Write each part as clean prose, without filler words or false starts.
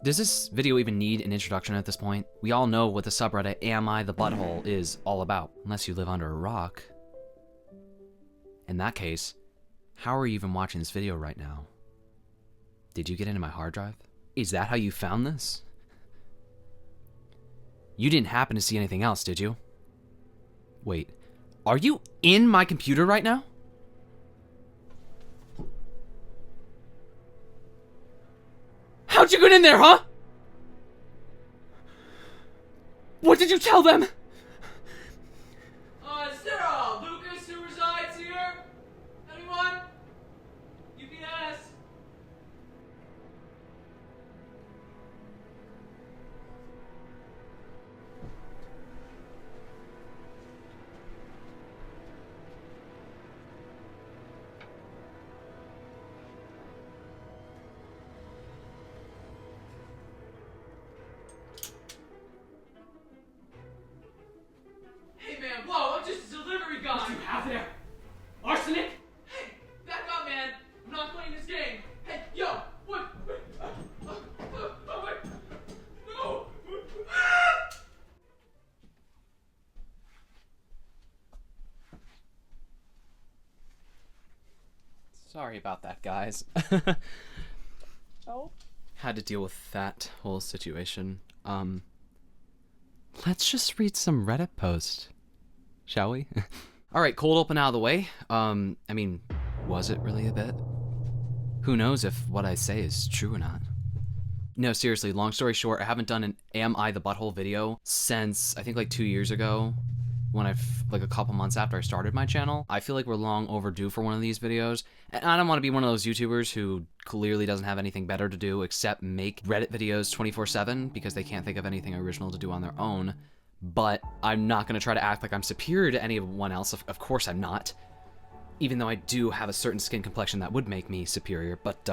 Does this video even need an introduction at this point? We all know what the subreddit Am I the Butthole is all about, unless you live under a rock. In that case, how are you even watching this video right now? Did you get into my hard drive? Is that how you found this? You didn't happen to see anything else, did you? Wait, are you in my computer right now? How'd you get in there, huh? What did you tell them? Sarah, Lucas, who resides here? Anyone? UPS? Hey man, whoa, I'm just a delivery guy. What do you have there? Arsenic? Hey, back up, man. I'm not playing this game. Hey, yo, what? Wait. No. Sorry about that, guys. Oh. Had to deal with that whole situation. Let's just read some Reddit posts, shall we? Alright, cold open out of the way. I mean, was it really a bit? Who knows if what I say is true or not? No, seriously, long story short, I haven't done an Am I the Butthole video since, I think like 2 years ago, when like a couple months after I started my channel. I feel like we're long overdue for one of these videos, and I don't want to be one of those YouTubers who clearly doesn't have anything better to do except make Reddit videos 24/7 because they can't think of anything original to do on their own. But I'm not going to try to act like I'm superior to anyone else. Of course I'm not. Even though I do have a certain skin complexion that would make me superior, but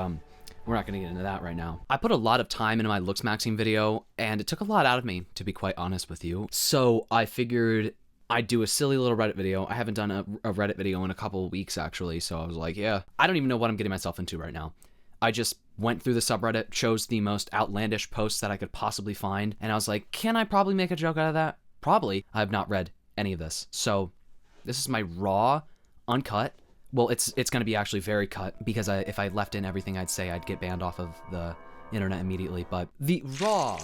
we're not going to get into that right now. I put a lot of time into my looks maxing video, and it took a lot out of me, to be quite honest with you. So I figured I'd do a silly little Reddit video. I haven't done a Reddit video in a couple of weeks, actually, so I was like, yeah. I don't even know what I'm getting myself into right now. I just went through the subreddit, chose the most outlandish posts that I could possibly find, and I was like, can I probably make a joke out of that? Probably. I have not read any of this. So this is my raw, uncut. Well, it's going to be actually very cut, because if I left in everything I'd say, I'd get banned off of the internet immediately. But the raw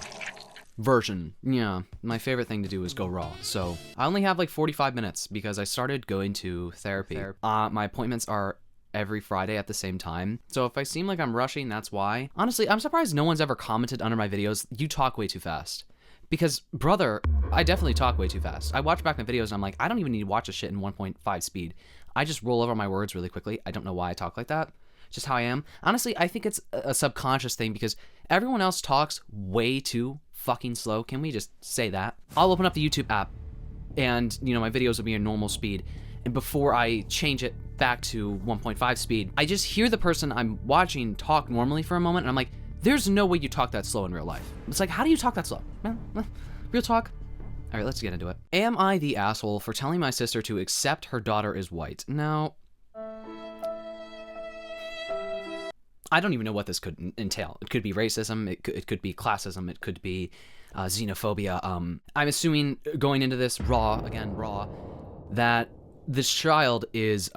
version, yeah, my favorite thing to do is go raw. So I only have like 45 minutes because I started going to therapy. My appointments are every Friday at the same time. So if I seem like I'm rushing, that's why. Honestly, I'm surprised no one's ever commented under my videos, you talk way too fast. Because, brother, I definitely talk way too fast. I watch back my videos and I'm like, I don't even need to watch this shit in 1.5 speed. I just roll over my words really quickly. I don't know why I talk like that. It's just how I am. Honestly, I think it's a subconscious thing because everyone else talks way too fucking slow. Can we just say that? I'll open up the YouTube app and, you know, my videos will be in normal speed. And before I change it back to 1.5 speed, I just hear the person I'm watching talk normally for a moment and I'm like, there's no way you talk that slow in real life. It's like, how do you talk that slow? Real talk? All right, let's get into it. Am I the asshole for telling my sister to accept her daughter is white? Now, I don't even know what this could entail. It could be racism, it could be classism, it could be xenophobia. I'm assuming, going into this raw, that this child is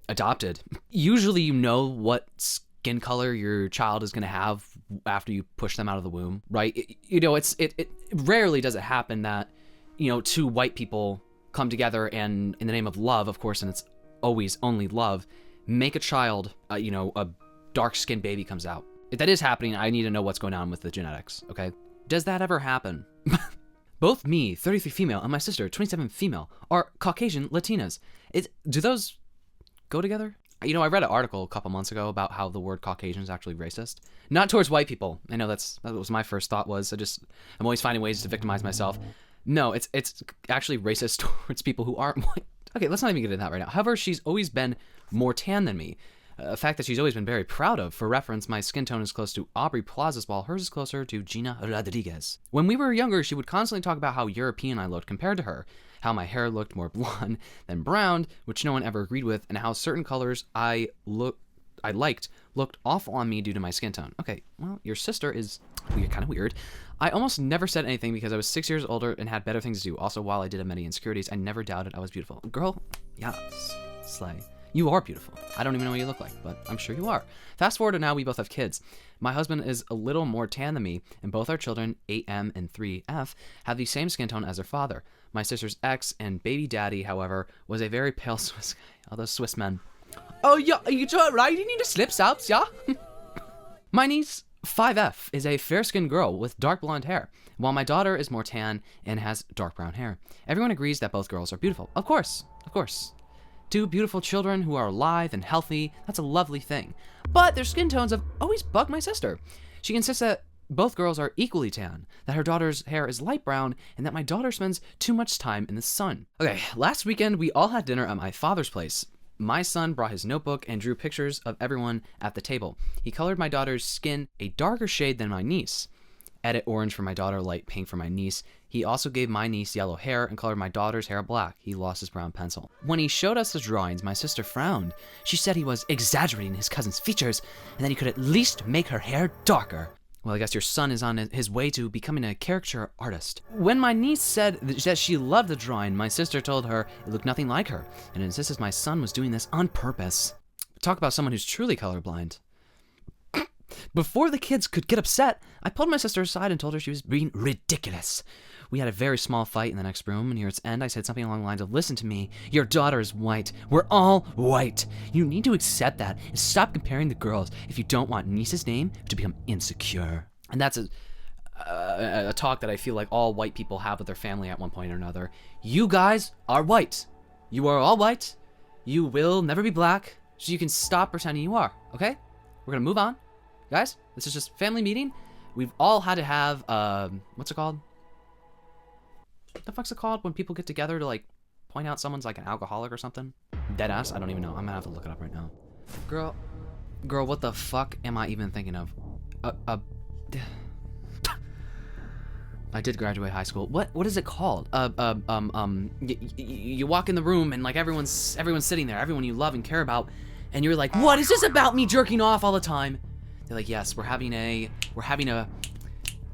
adopted. Usually you know what skin color your child is going to have after you push them out of the womb, right? It rarely does it happen that, you know, two white people come together and, in the name of love, of course, and it's always only love, make a child, you know, a dark-skinned baby comes out. If that is happening, I need to know what's going on with the genetics, okay? Does that ever happen? Both me, 33 female, and my sister, 27 female, are Caucasian Latinas. Do those go together? You know, I read an article a couple months ago about how the word Caucasian is actually racist. Not towards white people. I know that was my first thought was. I'm always finding ways to victimize myself. No, it's actually racist towards people who aren't white. Okay, let's not even get into that right now. However, she's always been more tan than me. A fact that she's always been very proud of. For reference, my skin tone is close to Aubrey Plaza's, while hers is closer to Gina Rodriguez. When we were younger, she would constantly talk about how European I looked compared to her, how my hair looked more blonde than brown, which no one ever agreed with, and how certain colors I look I liked looked awful on me due to my skin tone. Okay, well, your sister is weird, kind of weird. I almost never said anything because I was 6 years older and had better things to do. Also, while I did have many insecurities, I never doubted I was beautiful. Girl, yeah, slay. You are beautiful. I don't even know what you look like, but I'm sure you are. Fast forward to now, we both have kids. My husband is a little more tan than me, and both our children, 8M and 3F, have the same skin tone as their father. My sister's ex and baby daddy, however, was a very pale Swiss guy. All those Swiss men. Oh, yeah, you riding in the slip-sops, yeah? My niece, 5F, is a fair-skinned girl with dark blonde hair, while my daughter is more tan and has dark brown hair. Everyone agrees that both girls are beautiful. Of course, of course. Two beautiful children who are alive and healthy, that's a lovely thing. But their skin tones have always bugged my sister. She insists that both girls are equally tan, that her daughter's hair is light brown, and that my daughter spends too much time in the sun. Okay, last weekend we all had dinner at my father's place. My son brought his notebook and drew pictures of everyone at the table. He colored my daughter's skin a darker shade than my niece. Edit orange for my daughter, light pink for my niece. He also gave my niece yellow hair and colored my daughter's hair black. He lost his brown pencil. When he showed us the drawings, my sister frowned. She said he was exaggerating his cousin's features and that he could at least make her hair darker. Well, I guess your son is on his way to becoming a caricature artist. When my niece said that she loved the drawing, my sister told her it looked nothing like her and insisted my son was doing this on purpose. Talk about someone who's truly colorblind. Before the kids could get upset, I pulled my sister aside and told her she was being ridiculous. We had a very small fight in the next room, and near its end, I said something along the lines of, listen to me, your daughter is white. We're all white. You need to accept that and stop comparing the girls if you don't want niece's name to become insecure. And that's a talk that I feel like all white people have with their family at one point or another. You guys are white. You are all white. You will never be black, so you can stop pretending you are, okay? We're gonna move on. Guys, this is just family meeting. We've all had to have, what's it called? What the fuck's it called when people get together to, like, point out someone's, like, an alcoholic or something? Deadass? I don't even know. I'm gonna have to look it up right now. Girl, what the fuck am I even thinking of? I did graduate high school. What is it called? You walk in the room and, like, everyone's sitting there, everyone you love and care about, and you're like, what is this about me jerking off all the time? They're like, yes, we're having a,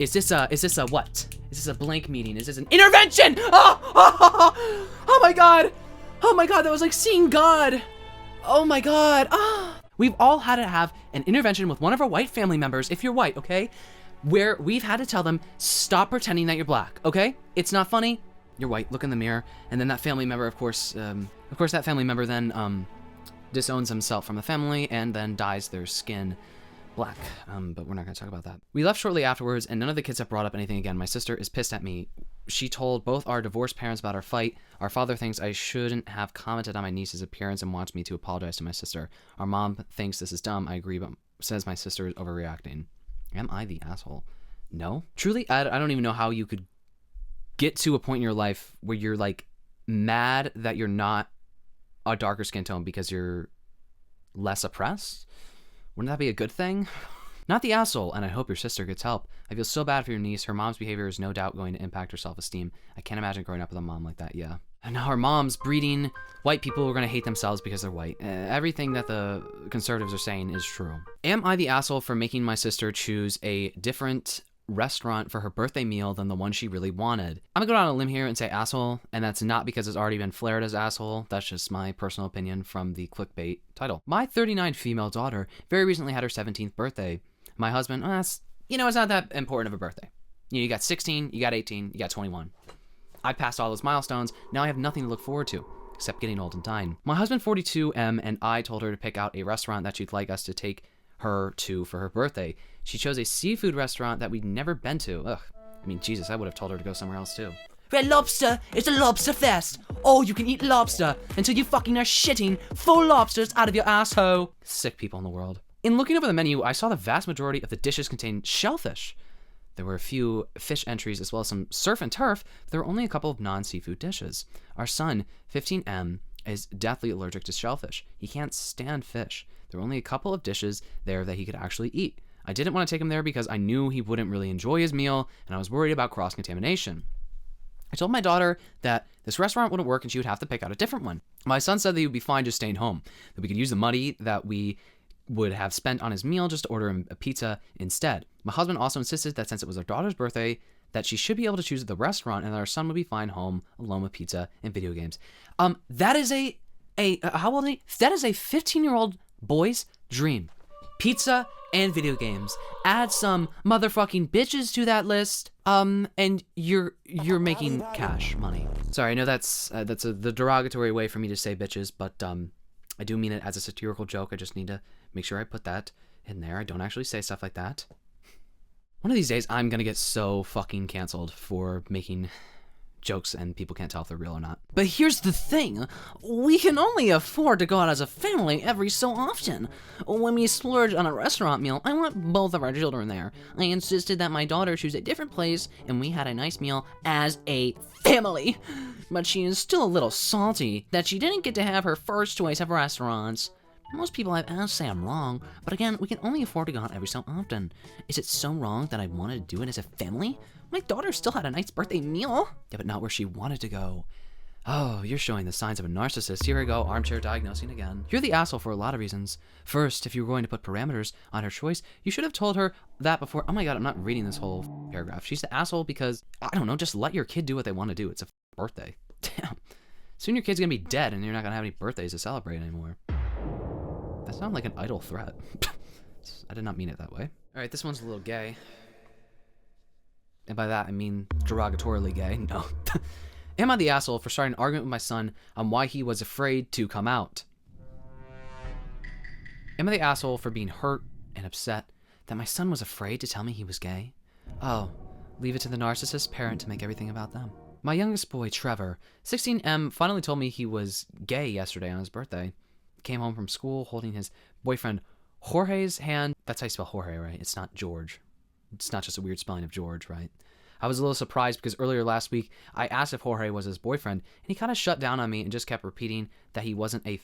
is this a what? Is this a blank meeting? Is this an intervention? Oh my God. Oh my God, that was like seeing God. Oh my God. We've all had to have an intervention with one of our white family members, if you're white, okay? Where we've had to tell them, stop pretending that you're black, okay? It's not funny. You're white, look in the mirror. And then that family member, of course that family member then disowns himself from the family and then dyes their skin black, but we're not going to talk about that. We left shortly afterwards, and none of the kids have brought up anything again. My sister is pissed at me. She told both our divorced parents about our fight. Our father thinks I shouldn't have commented on my niece's appearance and wants me to apologize to my sister. Our mom thinks this is dumb. I agree, but says my sister is overreacting. Am I the asshole? No. Truly, I don't even know how you could get to a point in your life where you're, like, mad that you're not a darker skin tone because you're less oppressed. Wouldn't that be a good thing? Not the asshole, and I hope your sister gets help. I feel so bad for your niece. Her mom's behavior is no doubt going to impact her self-esteem. I can't imagine growing up with a mom like that, yeah. And now her mom's breeding white people who are going to hate themselves because they're white. Everything that the conservatives are saying is true. Am I the asshole for making my sister choose a different restaurant for her birthday meal than the one she really wanted? I'm gonna go on a limb here and say asshole, and that's not because it's already been flared as asshole. That's just my personal opinion from the clickbait title. My 39 female daughter very recently had her 17th birthday. My husband, it's not that important of a birthday. You got 16, you got 18, you got 21. I passed all those milestones. Now I have nothing to look forward to except getting old and dying. My husband, 42M, and I told her to pick out a restaurant that she'd like us to take her to for her birthday. She chose a seafood restaurant that we'd never been to. Ugh. I mean, Jesus, I would have told her to go somewhere else too. Red Lobster! It's a lobster fest! Oh, you can eat lobster until you fucking are shitting full lobsters out of your asshole. Sick people in the world. In looking over the menu, I saw the vast majority of the dishes contained shellfish. There were a few fish entries as well as some surf and turf, but there were only a couple of non-seafood dishes. Our son, 15M, is deathly allergic to shellfish. He can't stand fish. There were only a couple of dishes there that he could actually eat. I didn't want to take him there because I knew he wouldn't really enjoy his meal, and I was worried about cross-contamination. I told my daughter that this restaurant wouldn't work and she would have to pick out a different one. My son said that he would be fine just staying home, that we could use the money that we would have spent on his meal just to order him a pizza instead. My husband also insisted that since it was our daughter's birthday, that she should be able to choose the restaurant and that our son would be fine home alone with pizza and video games. That is how old are you? That is a 15-year-old boy's dream. Pizza and video games. Add some motherfucking bitches to that list. And you're making cash money. Sorry, I know that's the derogatory way for me to say bitches, but I do mean it as a satirical joke. I just need to make sure I put that in there. I don't actually say stuff like that. One of these days, I'm gonna get so fucking canceled for making jokes and people can't tell if they're real or not. But here's the thing. We can only afford to go out as a family every so often. When we splurge on a restaurant meal, I want both of our children there. I insisted that my daughter choose a different place, and we had a nice meal as a family. But she is still a little salty that she didn't get to have her first choice of restaurants. Most people I've asked say I'm wrong, but again, we can only afford to go out every so often. Is it so wrong that I wanted to do it as a family? My daughter still had a nice birthday meal. Yeah, but not where she wanted to go. Oh, you're showing the signs of a narcissist. Here we go, armchair diagnosing again. You're the asshole for a lot of reasons. First, if you were going to put parameters on her choice, you should have told her that before. Oh my god, I'm not reading this whole paragraph. She's the asshole because, I don't know, just let your kid do what they want to do. It's a birthday. Damn. Soon your kid's gonna be dead and you're not gonna have any birthdays to celebrate anymore. That sounded like an idle threat. I did not mean it that way. Alright, this one's a little gay. And by that, I mean derogatorily gay. No. Am I the asshole for starting an argument with my son on why he was afraid to come out? Am I the asshole for being hurt and upset that my son was afraid to tell me he was gay? Oh, leave it to the narcissist parent to make everything about them. My youngest boy, Trevor, 16M, finally told me he was gay yesterday on his birthday. Came home from school holding his boyfriend Jorge's hand. That's how you spell Jorge, right? It's not George. It's not just a weird spelling of George, right? I was a little surprised because earlier last week, I asked if Jorge was his boyfriend, and he kind of shut down on me and just kept repeating that he wasn't a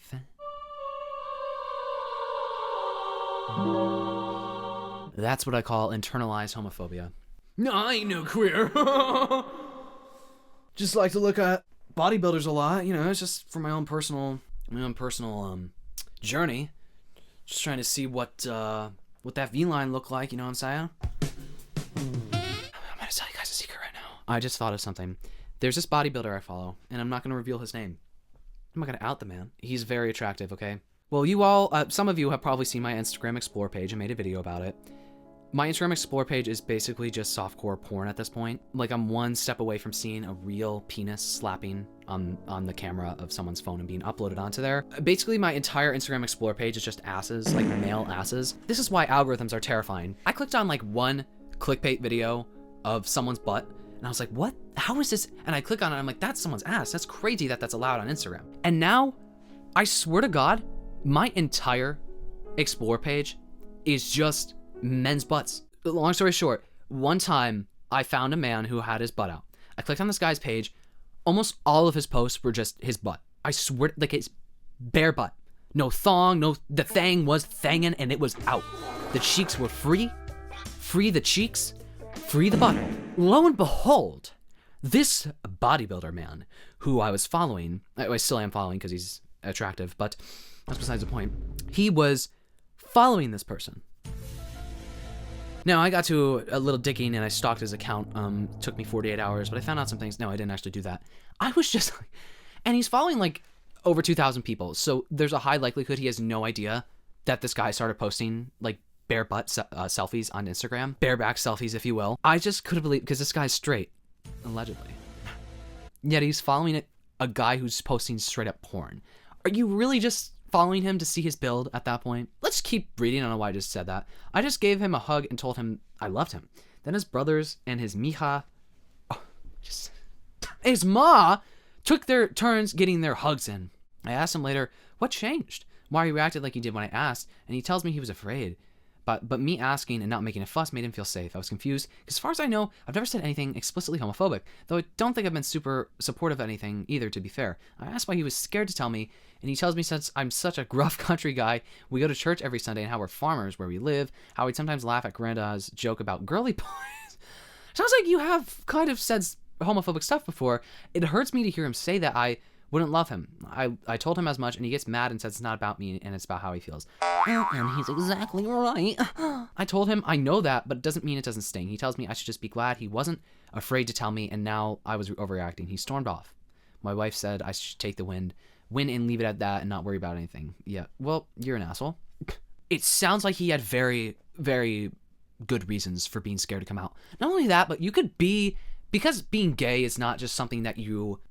That's what I call internalized homophobia. No, I ain't no queer. Just like to look at bodybuilders a lot, you know, it's just for my own personal journey. Just trying to see what that V-line looked like, you know what I'm saying? I'm gonna tell you guys a secret right now. I just thought of something. There's this bodybuilder I follow, and I'm not gonna reveal his name. I'm not gonna out the man. He's very attractive, okay? Well, you all, some of you have probably seen my Instagram Explore page and made a video about it. My Instagram Explore page is basically just softcore porn at this point. Like, I'm one step away from seeing a real penis slapping on the camera of someone's phone and being uploaded onto there. Basically, my entire Instagram Explore page is just asses, like male asses. This is why algorithms are terrifying. I clicked on like one clickbait video of someone's butt, and I was like, what? How is this? And I click on it, and I'm like, that's someone's ass. That's crazy that that's allowed on Instagram. And now, I swear to God, my entire Explore page is just men's butts. Long story short, one time I found a man who had his butt out. I clicked on this guy's page. Almost all of his posts were just his butt. I swear, like his bare butt. No thong, the thang was thangin' and it was out. The cheeks were free. Free the cheeks, free the butt. Lo and behold, this bodybuilder man who I was following, I still am following because he's attractive, but that's besides the point. He was following this person. Now, I got to a little digging and I stalked his account. Took me 48 hours, but I found out some things. No, I didn't actually do that. I was just, and he's following like over 2,000 people. So there's a high likelihood he has no idea that this guy started posting like bare butt selfies on Instagram. Bareback selfies, if you will. I just couldn't believe, because this guy's straight, allegedly. Yet he's following a guy who's posting straight up porn. Are you really just following him to see his build at that point? Let's keep reading. I don't know why I just said that. I just gave him a hug and told him I loved him. Then his brothers and his mija, his ma, took their turns getting their hugs in. I asked him later, what changed? Why he reacted like he did when I asked, and he tells me he was afraid. But me asking and not making a fuss made him feel safe. I was confused, because as far as I know, I've never said anything explicitly homophobic, though I don't think I've been super supportive of anything either, to be fair. I asked why he was scared to tell me, and he tells me since I'm such a gruff country guy, we go to church every Sunday, and how we're farmers where we live, how we'd sometimes laugh at Granda's joke about girly boys. Sounds like you have kind of said homophobic stuff before. It hurts me to hear him say that I wouldn't love him. I told him as much, and he gets mad and says it's not about me and it's about how he feels. And he's exactly right. I told him I know that, but it doesn't mean it doesn't sting. He tells me I should just be glad he wasn't afraid to tell me, and now I was overreacting. He stormed off. My wife said I should take the win and leave it at that and not worry about anything. Yeah, well, you're an asshole. It sounds like he had very, very good reasons for being scared to come out. Not only that, but you could be, because being gay is not just something that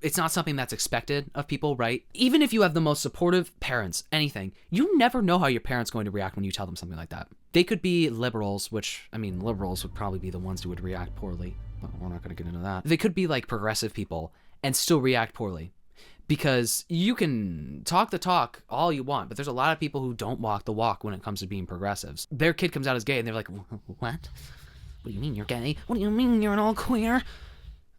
it's not something that's expected of people, right? Even if you have the most supportive parents, anything, you never know how your parents are going to react when you tell them something like that. They could be liberals, which, I mean, liberals would probably be the ones who would react poorly, but we're not going to get into that. They could be like progressive people and still react poorly. Because you can talk the talk all you want, but there's a lot of people who don't walk the walk when it comes to being progressives. Their kid comes out as gay and they're like, what? What do you mean you're gay? What do you mean you're an all queer?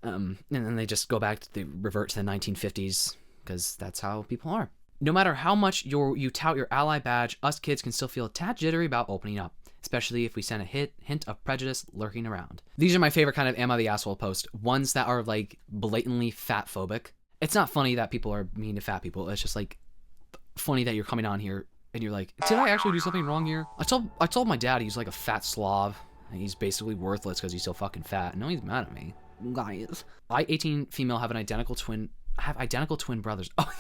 And then they just they revert to the 1950s because that's how people are. No matter how much you tout your ally badge, us kids can still feel a tad jittery about opening up, especially if we send a hint of prejudice lurking around. These are my favorite kind of am I the asshole post, ones that are like blatantly fat phobic. It's not funny that people are mean to fat people. It's just like funny that you're coming on here and you're like, did I actually do something wrong here? I told my dad he's like a fat slob and he's basically worthless because he's so fucking fat. And now he's mad at me. Guys. I, 18 female, have identical twin brothers. Oh,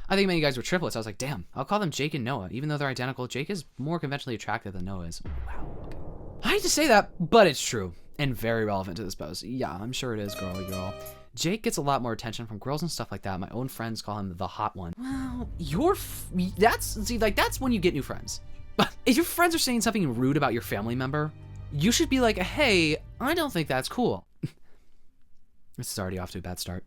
I think many guys were triplets. I was like, damn, I'll call them Jake and Noah. Even though they're identical, Jake is more conventionally attractive than Noah is. Wow. Okay. I hate to say that, but it's true and very relevant to this post. Yeah, I'm sure it is, girly girl. Jake gets a lot more attention from girls and stuff like that. My own friends call him the hot one. Well, that's when you get new friends. But if your friends are saying something rude about your family member, you should be like, hey, I don't think that's cool. This is already off to a bad start.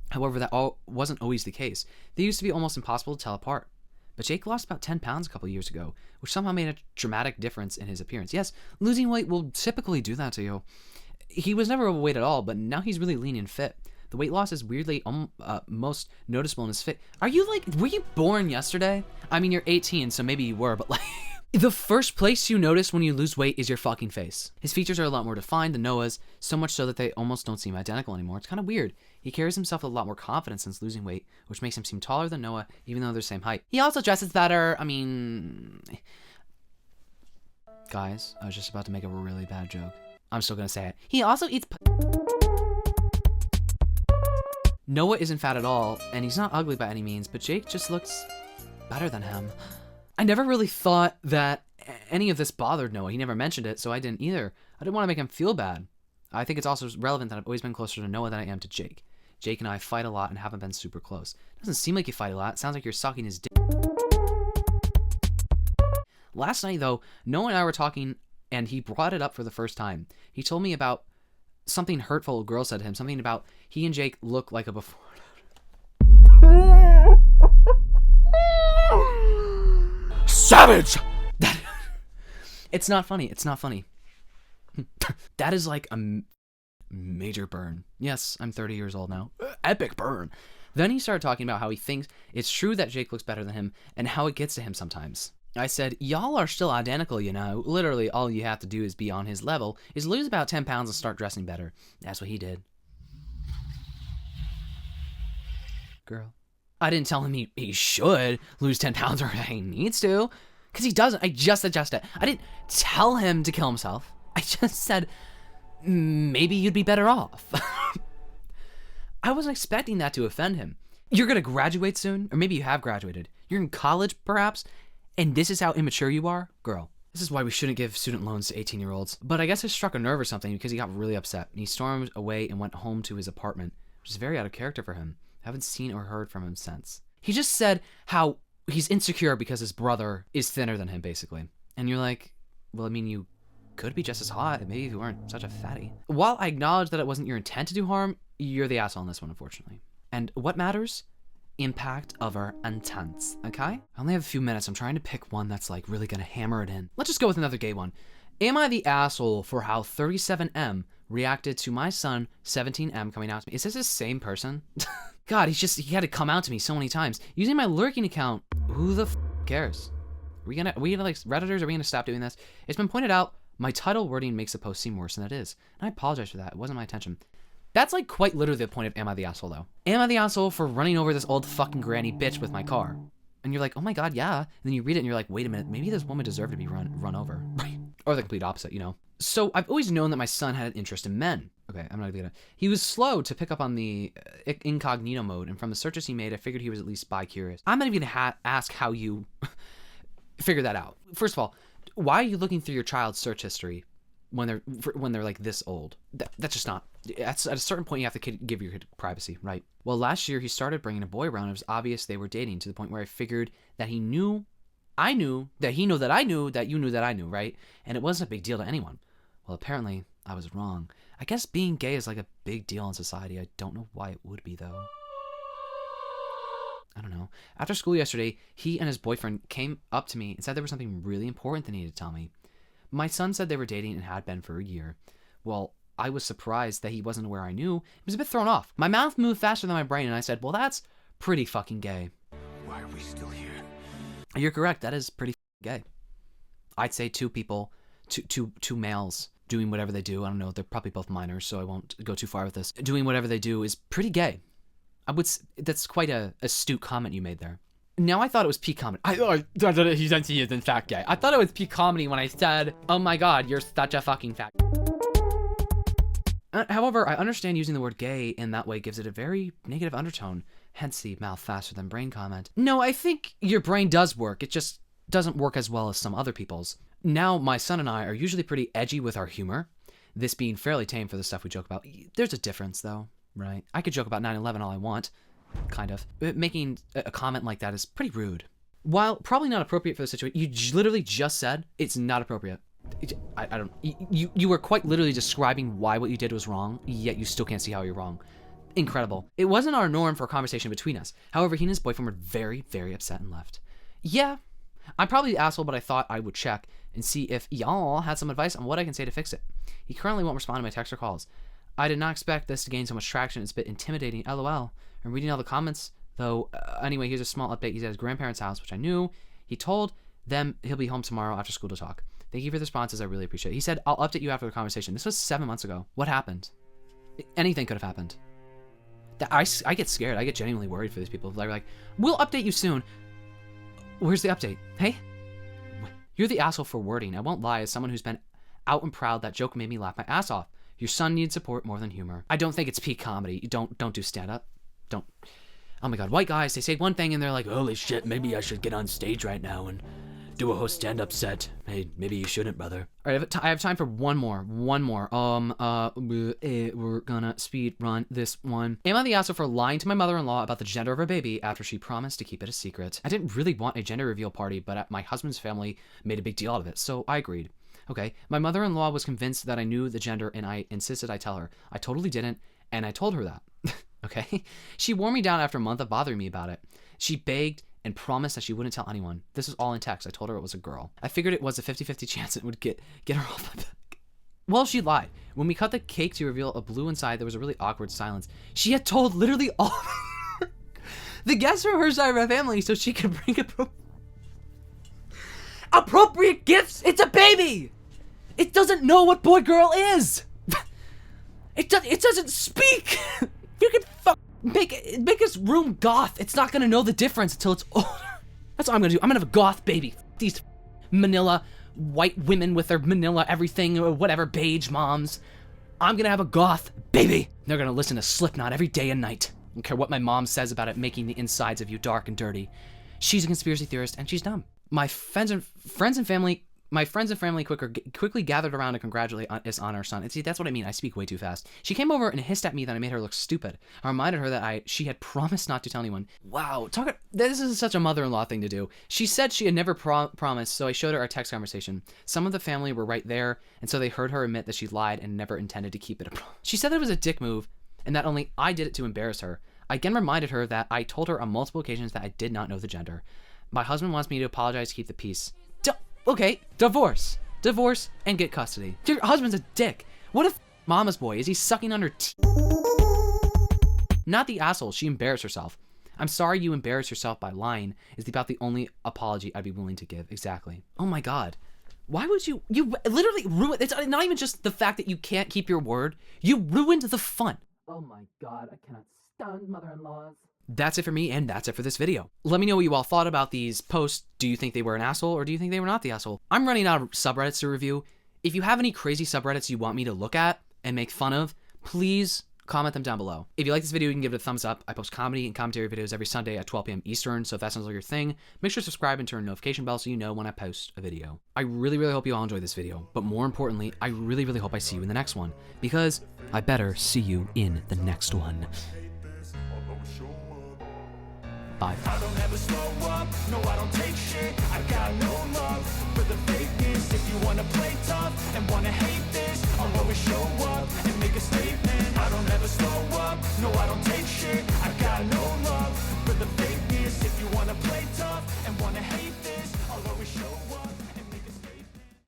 However, that wasn't always the case. They used to be almost impossible to tell apart. But Jake lost about 10 pounds a couple years ago, which somehow made a dramatic difference in his appearance. Yes, losing weight will typically do that to you. He was never overweight at all, but now he's really lean and fit. The weight loss is weirdly most noticeable in his fit. Were you born yesterday? I mean, you're 18, so maybe you were, but like, the first place you notice when you lose weight is your fucking face. His features are a lot more defined than Noah's, so much so that they almost don't seem identical anymore. It's kind of weird. He carries himself with a lot more confidence since losing weight, which makes him seem taller than Noah, even though they're the same height. He also dresses better. I mean, guys, I was just about to make a really bad joke. I'm still gonna say it. He also eats Noah isn't fat at all, and he's not ugly by any means, but Jake just looks better than him. I never really thought that any of this bothered Noah. He never mentioned it, so I didn't either. I didn't want to make him feel bad. I think it's also relevant that I've always been closer to Noah than I am to Jake. Jake and I fight a lot and haven't been super close. Doesn't seem like you fight a lot. It sounds like you're sucking his dick. Last night, though, Noah and I were talking, and he brought it up for the first time. He told me about something hurtful a girl said to him, something about he and Jake look like a before. Savage! It's not funny. It's not funny. That is like a major burn. Yes, I'm 30 years old now. Epic burn. Then he started talking about how he thinks it's true that Jake looks better than him and how it gets to him sometimes. I said, y'all are still identical, you know. Literally, all you have to do is be on his level, is lose about 10 pounds and start dressing better. That's what he did. Girl. I didn't tell him he should lose 10 pounds or he needs to. Because he doesn't. I just suggested. I didn't tell him to kill himself. I just said, maybe you'd be better off. I wasn't expecting that to offend him. You're going to graduate soon, or maybe you have graduated. You're in college, perhaps, and this is how immature you are? Girl, this is why we shouldn't give student loans to 18-year-olds. But I guess it struck a nerve or something because he got really upset. And he stormed away and went home to his apartment, which is very out of character for him. I haven't seen or heard from him since. He just said how he's insecure because his brother is thinner than him, basically. And you're like, well, I mean, you could be just as hot, maybe if you weren't such a fatty. While I acknowledge that it wasn't your intent to do harm, you're the asshole on this one, unfortunately. And what matters? Impact of our intents, okay? I only have a few minutes. I'm trying to pick one that's like really gonna hammer it in. Let's just go with another gay one. Am I the asshole for how 37M reacted to my son 17M coming out to me? Is this the same person? God, he had to come out to me so many times. Using my lurking account, who the cares? Are we gonna like Redditors, are we gonna stop doing this? It's been pointed out, my title wording makes the post seem worse than it is. And I apologize for that, it wasn't my intention. That's like quite literally the point of Am I the Asshole though? Am I the asshole for running over this old fucking granny bitch with my car? And you're like, oh my God, yeah. And then you read it and you're like, wait a minute, maybe this woman deserved to be run over. Or the complete opposite, you know? So I've always known that my son had an interest in men. Okay, I'm not gonna. He was slow to pick up on the incognito mode, and from the searches he made, I figured he was at least bi-curious. I'm not even gonna ask how you figure that out. First of all, why are you looking through your child's search history when they're like this old? That's just not. At a certain point, you have to give your kid privacy, right? Well, last year he started bringing a boy around. It was obvious they were dating to the point where I figured that he knew, I knew, that he knew that I knew, that you knew that I knew, right? And it wasn't a big deal to anyone. Well, apparently I was wrong. I guess being gay is like a big deal in society. I don't know why it would be though. I don't know. After school yesterday, he and his boyfriend came up to me and said there was something really important they needed to tell me. My son said they were dating and had been for a year. Well, I was surprised that he wasn't aware I knew. He was a bit thrown off. My mouth moved faster than my brain and I said, well, that's pretty fucking gay. Why are we still here? You're correct. That is pretty gay. I'd say two people, two males doing whatever they do. I don't know. They're probably both minors, so I won't go too far with this. Doing whatever they do is pretty gay. That's quite a astute comment you made there. Now I thought it was peak comedy. I thought he is in fact gay. I thought it was peak comedy when I said, oh my God, you're such a fucking fat. However, I understand using the word gay in that way gives it a very negative undertone, hence the mouth faster than brain comment. No, I think your brain does work. It just doesn't work as well as some other people's. Now, my son and I are usually pretty edgy with our humor, this being fairly tame for the stuff we joke about. There's a difference, though, right? I could joke about 9/11 all I want, kind of. But making a comment like that is pretty rude. While probably not appropriate for the situation, you literally just said it's not appropriate. I don't. You were quite literally describing why what you did was wrong, yet you still can't see how you're wrong. Incredible. It wasn't our norm for a conversation between us. However, he and his boyfriend were very, very upset and left. Yeah, I'm probably the asshole, but I thought I would check and see if y'all had some advice on what I can say to fix it. He currently won't respond to my texts or calls. I did not expect this to gain so much traction. It's a bit intimidating. LOL. I'm reading all the comments, though. Anyway, here's a small update. He's at his grandparents' house, which I knew. He told them he'll be home tomorrow after school to talk. Thank you for the responses. I really appreciate it. He said, I'll update you after the conversation. This was 7 months ago. What happened? Anything could have happened. I get scared. I get genuinely worried for these people. They're like, we'll update you soon. Where's the update? Hey? You're the asshole for wording. I won't lie, as someone who's been out and proud, that joke made me laugh my ass off. Your son needs support more than humor. I don't think it's peak comedy. Don't do stand-up. Don't. Oh my God, white guys, they say one thing and they're like, holy shit, maybe I should get on stage right now and do a whole stand-up set. Hey, maybe you shouldn't, brother. All right, I have time for one more. We're gonna speed run this one. Am I the asshole for lying to my mother-in-law about the gender of her baby after she promised to keep it a secret? I didn't really want a gender reveal party, but my husband's family made a big deal out of it, so I agreed. Okay, my mother-in-law was convinced that I knew the gender and I insisted I tell her. I totally didn't, and I told her that. Okay? She wore me down after a month of bothering me about it. She begged and promised that she wouldn't tell anyone. This was all in text. I told her it was a girl. I figured it was a 50-50 chance it would get her off my back. Well, she lied. When we cut the cake to reveal a blue inside, there was a really awkward silence. She had told literally all the guests from her side of her family so she could bring appropriate gifts. It's a baby. It doesn't know what boy girl is. It doesn't speak. You can make this room goth. It's not gonna know the difference until it's older. That's what I'm gonna do. I'm gonna have a goth baby. These manila white women with their manila everything or whatever beige moms. I'm gonna have a goth baby. They're gonna listen to Slipknot every day and night. I don't care what my mom says about it making the insides of you dark and dirty. She's a conspiracy theorist and she's dumb. My friends and family quickly gathered around to congratulate us on our son. And see, that's what I mean. I speak way too fast. She came over and hissed at me that I made her look stupid. I reminded her that she had promised not to tell anyone. Wow, this is such a mother-in-law thing to do. She said she had never promised, so I showed her our text conversation. Some of the family were right there, and so they heard her admit that she lied and never intended to keep it a promise. She said that it was a dick move, and that only I did it to embarrass her. I again reminded her that I told her on multiple occasions that I did not know the gender. My husband wants me to apologize to keep the peace. Okay, divorce and get custody. Your husband's a dick. What if mama's boy? Is he sucking on her teeth? Not the asshole. She embarrassed herself. I'm sorry you embarrassed yourself by lying is about the only apology I'd be willing to give. Exactly. Oh my God. Why would you literally ruin, it's not even just the fact that you can't keep your word. You ruined the fun. Oh my god, I cannot stand mother-in-laws. That's it for me, and that's it for this video. Let me know what you all thought about these posts. Do you think they were an asshole, or do you think they were not the asshole? I'm running out of subreddits to review. If you have any crazy subreddits you want me to look at and make fun of, please comment them down below. If you like this video, you can give it a thumbs up. I post comedy and commentary videos every Sunday at 12 p.m. Eastern, so if that sounds like your thing, make sure to subscribe and turn on the notification bell so you know when I post a video. I really, really hope you all enjoyed this video, but more importantly, I really, really hope I see you in the next one, because I better see you in the next one. Bye. I don't ever slow up, no I don't take shit. I got no love for the fakeness. If you wanna play tough and wanna hate this, I'll always show up and make a statement. I don't ever slow up, no I don't take